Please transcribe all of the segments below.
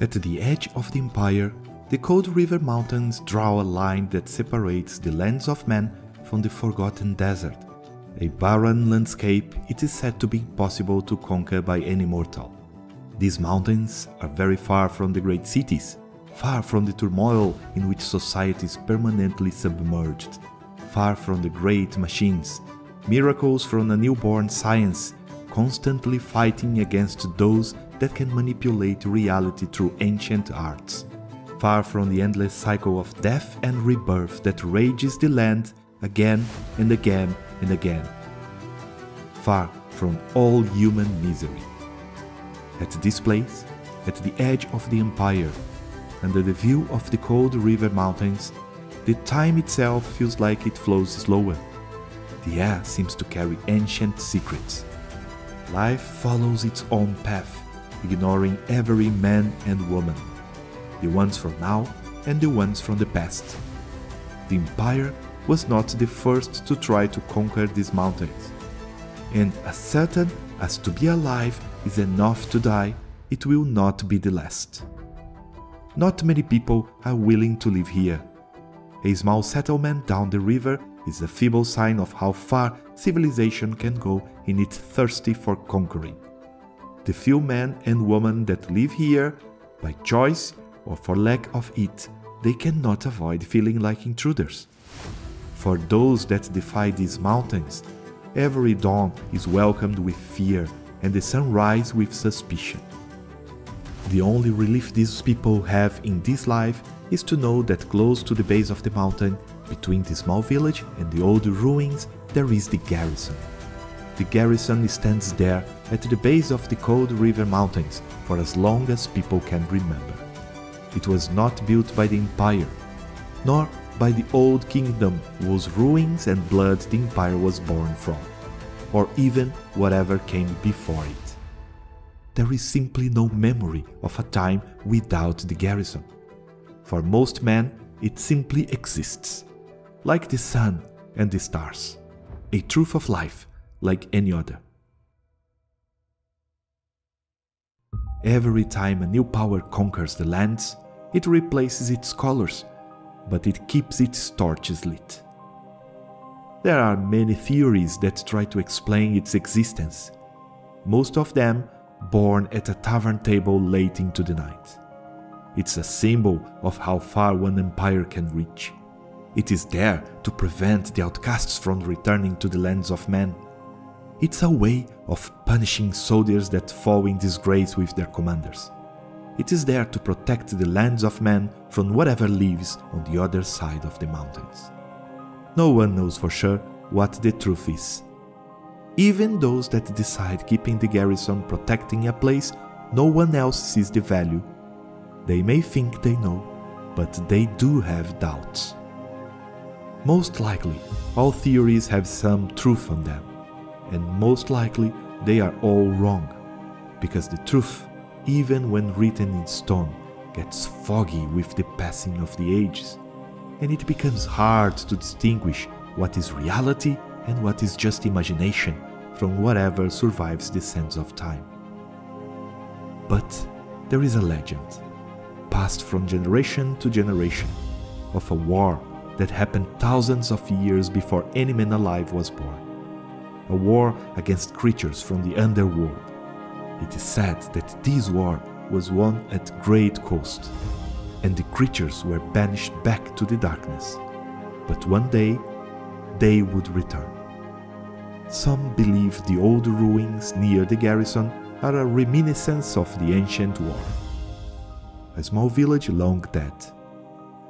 At the edge of the Empire, the Cold River Mountains draw a line that separates the lands of men from the Forgotten Desert, a barren landscape it is said to be impossible to conquer by any mortal. These mountains are very far from the great cities, far from the turmoil in which society is permanently submerged, far from the great machines, miracles from a newborn science, constantly fighting against those that can manipulate reality through ancient arts, far from the endless cycle of death and rebirth that rages the land again and again and again, far from all human misery. At this place, at the edge of the Empire, under the view of the Cold River Mountains, the time itself feels like it flows slower. The air seems to carry ancient secrets. Life follows its own path, ignoring every man and woman, the ones from now and the ones from the past. The Empire was not the first to try to conquer these mountains, and as certain as to be alive is enough to die, it will not be the last. Not many people are willing to live here. A small settlement down the river is a feeble sign of how far civilization can go in its thirsty for conquering. The few men and women that live here, by choice or for lack of it, they cannot avoid feeling like intruders. For those that defy these mountains, every dawn is welcomed with fear and the sunrise with suspicion. The only relief these people have in this life is to know that close to the base of the mountain, between the small village and the old ruins, there is the Garrison. The Garrison stands there at the base of the Cold River Mountains for as long as people can remember. It was not built by the Empire, nor by the old kingdom whose ruins and blood the Empire was born from, or even whatever came before it. There is simply no memory of a time without the Garrison. For most men, it simply exists, like the sun and the stars, a truth of life like any other. Every time a new power conquers the lands, it replaces its colors, but it keeps its torches lit. There are many theories that try to explain its existence, most of them born at a tavern table late into the night. It's a symbol of how far one empire can reach. It is there to prevent the outcasts from returning to the lands of men. It's a way of punishing soldiers that fall in disgrace with their commanders. It is there to protect the lands of men from whatever lives on the other side of the mountains. No one knows for sure what the truth is. Even those that decide keeping the Garrison protecting a place no one else sees the value. They may think they know, but they do have doubts. Most likely, all theories have some truth on them, and most likely they are all wrong, because the truth, even when written in stone, gets foggy with the passing of the ages, and it becomes hard to distinguish what is reality and what is just imagination from whatever survives the sands of time. But there is a legend, passed from generation to generation, of a war that happened thousands of years before any man alive was born. A war against creatures from the underworld. It is said that this war was won at great cost, and the creatures were banished back to the darkness. But one day, they would return. Some believe the old ruins near the Garrison are a reminiscence of the ancient war. A small village long dead.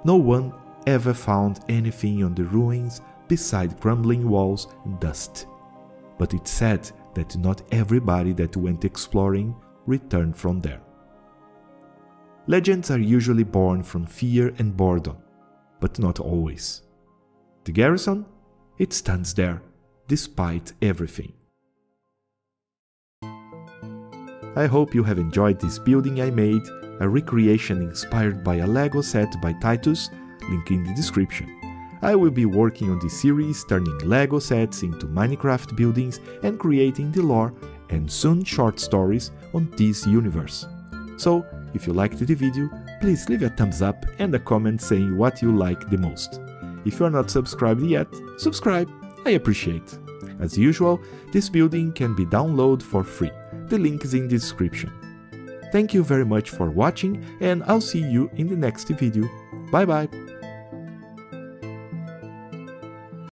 No one ever found anything on the ruins beside crumbling walls and dust. But it's said that not everybody that went exploring returned from there. Legends are usually born from fear and boredom, but not always. The Garrison? It stands there, despite everything. I hope you have enjoyed this building I made, a recreation inspired by a Lego set by Titus, link in the description. I will be working on this series, turning Lego sets into Minecraft buildings and creating the lore and soon short stories on this universe. So, If you liked the video, please leave a thumbs up and a comment saying what you like the most. If you are not subscribed yet, subscribe, I appreciate. As usual, this building can be downloaded for free, the link is in the description. Thank you very much for watching and I'll see you in the next video. Bye bye!